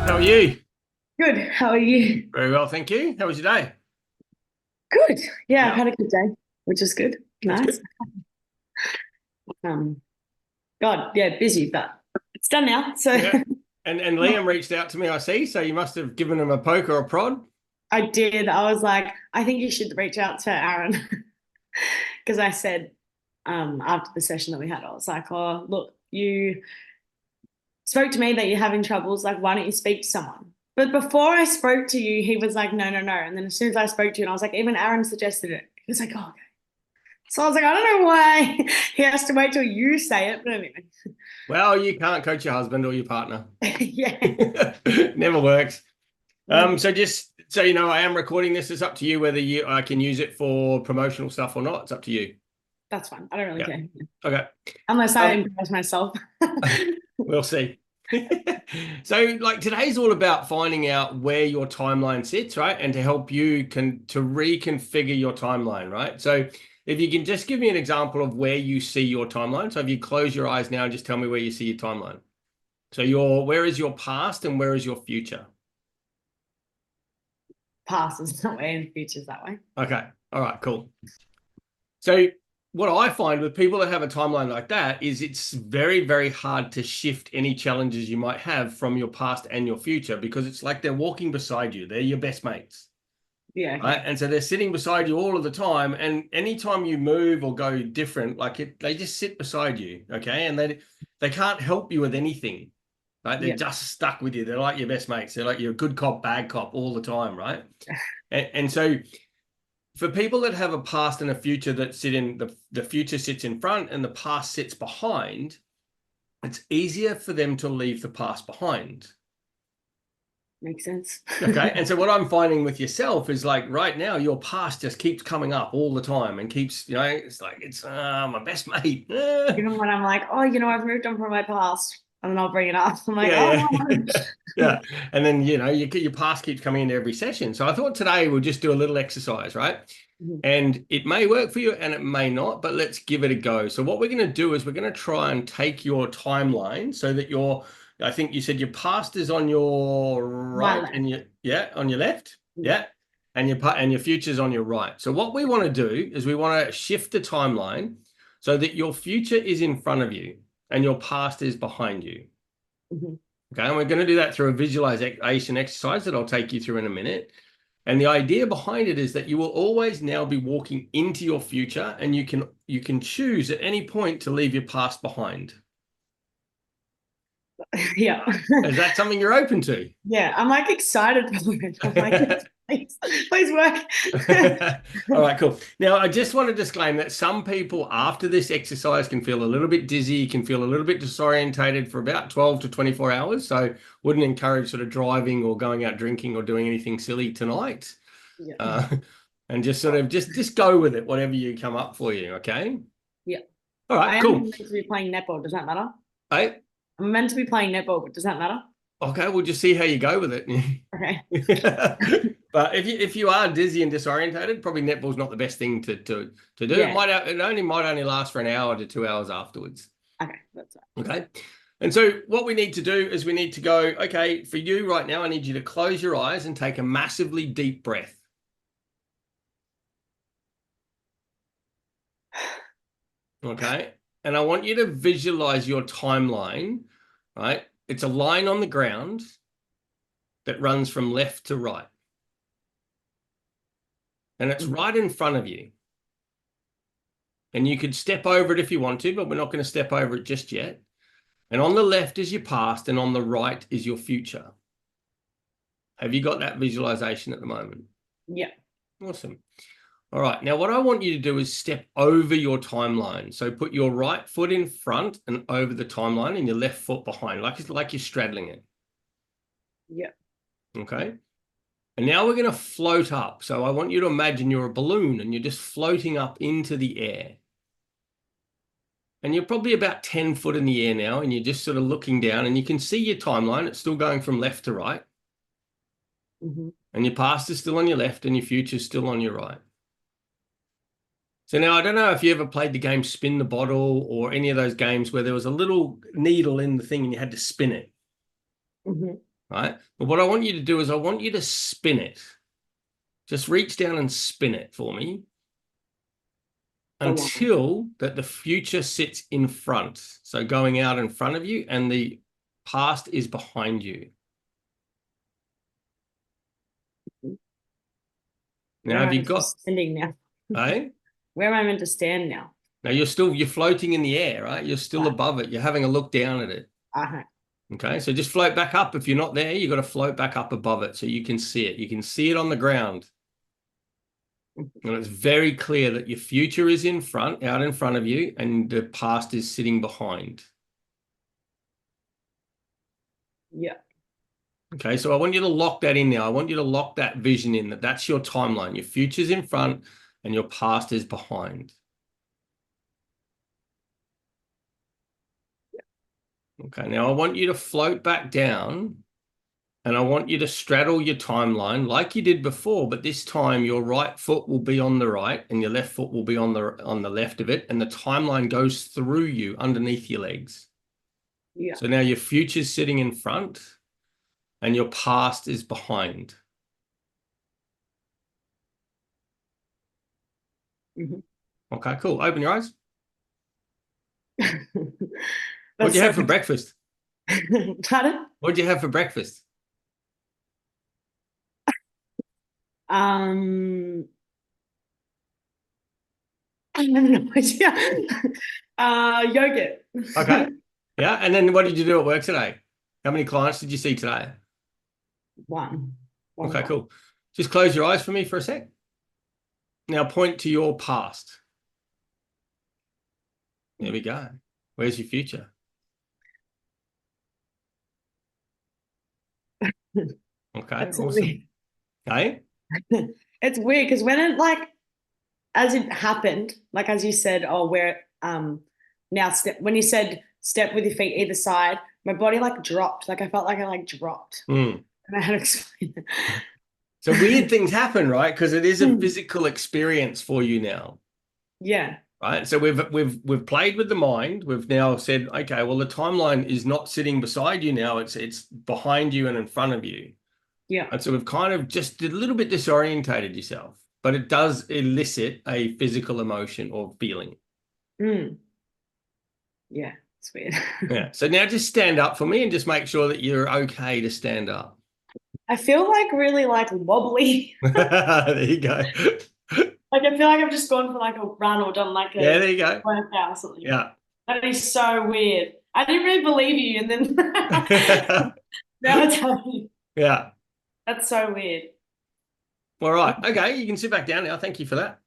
How are you? Good. How are you? Very well, thank you. How was your day? Good. Yeah, I've Yeah, had a good day, which is good. that's Nice. good. Um, God, yeah, busy, but it's done now. So Yeah. And Liam reached out to me, I see, so you must have given him a poke or a prod. I did. I was like, I think you should reach out to Aaron because I said after the session that we had, I was like, oh, look, you spoke to me that you're having troubles. Like, why don't you speak to someone? But before I spoke to you, he was like, no, no, no. And then as soon as I spoke to you, and I was like, even Aaron suggested it. He was like, oh, okay. So I was like, I don't know why he has to wait till you say it. But anyway, Well, you can't coach your husband or your partner. yeah. Never works. Never. So just so you know, I am recording this. It's up to you whether I can use it for promotional stuff or not. It's up to you. That's fine. I don't really Yeah. care. Okay. Unless I Um, embarrass myself. we'll see. So, like today's all about finding out where your timeline sits, right? And to help you to reconfigure your timeline, right? So, if you can just give me an example of where you see your timeline. So, if you close your eyes now, just tell me where you see your timeline. So, where is your past and where is your future? Past is that way and future's that way. Okay. All right, cool. So what I find with people that have a timeline like that is it's very, very hard to shift any challenges you might have from your past and your future because it's like they're walking beside you. They're your best mates, Yeah, right? okay. And so they're sitting beside you all of the time. And anytime you move or go different, they just sit beside you, okay? And they can't help you with anything, right? They're Yeah. just stuck with you. They're like your best mates. They're like your good cop, bad cop all the time, right? And so for people that have a past and a future that sit in the future sits in front and the past sits behind, it's easier for them to leave the past behind. Makes sense. Okay. And so what I'm finding with yourself is like right now, your past just keeps coming up all the time and keeps, it's like it's my best mate. Even when I'm like, oh, I've moved on from my past, and then I'll bring it up. I'm like, oh Yeah, no. yeah. Yeah. And then, your past keeps coming into every session. So I thought today we'll just do a little exercise, right? Mhm. And it may work for you and it may not, but let's give it a go. So what we're going to do is we're going to try and take your timeline so that I think you said your past is on your My right left. and on your left. Yeah. Yeah. And your future's on your right. So what we want to do is we want to shift the timeline so that your future is in front of you and your past is behind you. Mhm. Okay. And we're going to do that through a visualization exercise that I'll take you through in a minute. And the idea behind it is that you will always now be walking into your future and you can choose at any point to leave your past behind. Yeah. Is that something you're open to? Yeah. I'm like excited for it. I'm like, yes, please work. All right, cool. Now, I just want to disclaim that some people after this exercise can feel a little bit dizzy, can feel a little bit disorientated for about 12 to 24 hours. So wouldn't encourage sort of driving or going out drinking or doing anything silly tonight. Yeah. Uh, and just sort of just go with it, whatever you come up for you. Okay. Yeah. All right, I am cool. meant to be playing netball. Does that matter? Hey, I'm meant to be playing netball, but does that matter? okay, we'll just see how you go with it. Okay. But if you are dizzy and disorientated, probably netball's not the best thing to do. Yeah. It might only last for an hour to 2 hours afterwards. Okay. That's it. Okay. And so what we need to do is we need to go, okay, for you right now, I need you to close your eyes and take a massively deep breath. Okay. And I want you to visualize your timeline, right? It's a line on the ground that runs from left to right. And it's Mhm. right in front of you. And you could step over it if you want to, but we're not going to step over it just yet. And on the left is your past, and on the right is your future. Have you got that visualization at the moment? Yeah. Awesome. All right. Now, what I want you to do is step over your timeline. So put your right foot in front and over the timeline and your left foot behind, like you're straddling it. Yeah. Okay. And now we're going to float up. So I want you to imagine you're a balloon and you're just floating up into the air. And you're probably about 10 foot in the air now, and you're just sort of looking down and you can see your timeline. It's still going from left to right. Mhm. And your past is still on your left and your future is still on your right. So now I don't know if you ever played the game Spin the Bottle or any of those games where there was a little needle in the thing and you had to spin it. Mhm. right? But what I want you to do is I want you to spin it. Just reach down and spin it for me The one. until that the future sits in front. So going out in front of you and the past is behind you. Now, Where am have I you meant to be got, standing now? eh? Where am I meant to stand now? Now you're floating in the air, right? You're still Right. above it. You're having a look down at it. Uh-huh. Okay. So just float back up. If you're not there, you got to float back up above it so you can see it. You can see it on the ground. And it's very clear that your future is out in front of you, and the past is sitting behind. Yeah. Okay, so I want you to lock that in now. I want you to lock that vision in, that that's your timeline. Your future's in front and your past is behind. Okay, now I want you to float back down and I want you to straddle your timeline like you did before, but this time your right foot will be on the right and your left foot will be on the left of it, and the timeline goes through you underneath your legs. Yeah. So now your future's sitting in front and your past is behind. Mhm. Okay, cool. Open your eyes. What'd That's you so have for breakfast? Pardon? What'd you have for breakfast? Um, I have no idea. Yogurt. Okay. Yeah. And then what did you do at work today? How many clients did you see today? One. One Okay, client. cool. Just close your eyes for me for a sec. Now point to your past. There we go. Where's your future? Okay, That's awesome. weird. Okay. It's weird because when it like as it happened, like as you said, oh, where now step when you said step with your feet either side, my body like dropped. Like I felt like I like dropped. Hmm. And I had to explain So weird it. things happen, right? Because it is a physical experience for you now, Yeah. right? So we've played with the mind. We've now said, okay, well, the timeline is not sitting beside you now. It's behind you and in front of you. Yeah. And so we've kind of just a little bit disorientated yourself, but it does elicit a physical emotion or feeling. Mm. Yeah. It's weird. Yeah. So now just stand up for me and just make sure that you're okay to stand up. I feel like really like wobbly. There you go. Like I feel like I've just gone for like a run or done like Yeah, a there you go. workout or something. Yeah. That is so weird. I didn't really believe you, and then now it's happening. Yeah. That's so weird. All right. Okay. You can sit back down now. Thank you for that.